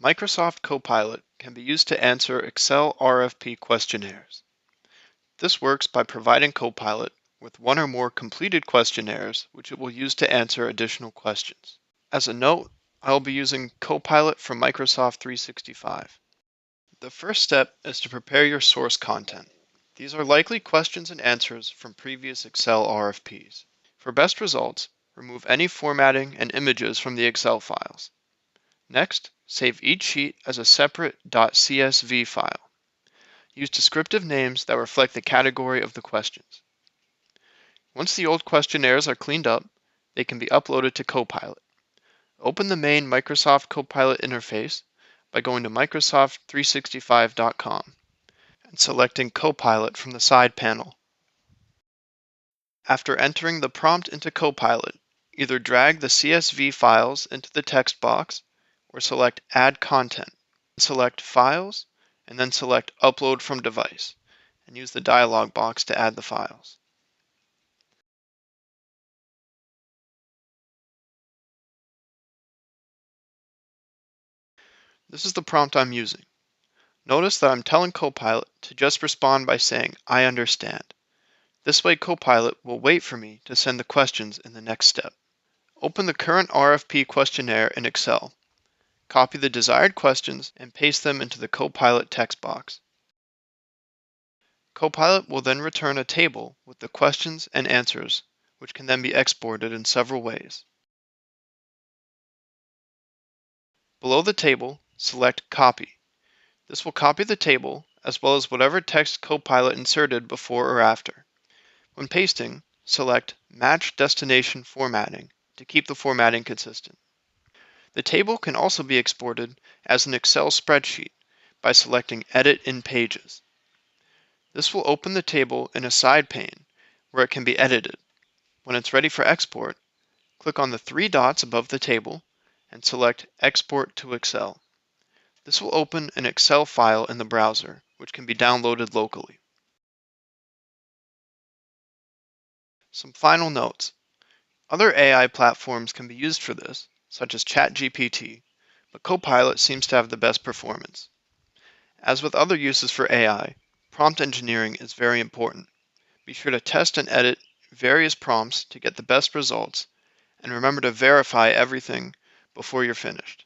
Microsoft Copilot can be used to answer Excel RFP questionnaires. This works by providing Copilot with one or more completed questionnaires which it will use to answer additional questions. As a note, I will be using Copilot from Microsoft 365. The first step is to prepare your source content. These are likely questions and answers from previous Excel RFPs. For best results, remove any formatting and images from the Excel files. Next, save each sheet as a separate .csv file. Use descriptive names that reflect the category of the questions. Once the old questionnaires are cleaned up, they can be uploaded to Copilot. Open the main Microsoft Copilot interface by going to Microsoft365.com and selecting Copilot from the side panel. After entering the prompt into Copilot, either drag the CSV files into the text box or select Add Content. Select Files and then select Upload from Device and use the dialog box to add the files. This is the prompt I'm using. Notice that I'm telling Copilot to just respond by saying, "I understand." This way Copilot will wait for me to send the questions in the next step. Open the current RFP questionnaire in Excel. Copy the desired questions and paste them into the Copilot text box. Copilot will then return a table with the questions and answers, which can then be exported in several ways. Below the table, select Copy. This will copy the table as well as whatever text Copilot inserted before or after. When pasting, select Match Destination Formatting to keep the formatting consistent. The table can also be exported as an Excel spreadsheet by selecting Edit in Pages. This will open the table in a side pane where it can be edited. When it's ready for export, click on the three dots above the table and select Export to Excel. This will open an Excel file in the browser, which can be downloaded locally. Some final notes. Other AI platforms can be used for this, such as ChatGPT, but Copilot seems to have the best performance. As with other uses for AI, prompt engineering is very important. Be sure to test and edit various prompts to get the best results, and remember to verify everything before you're finished.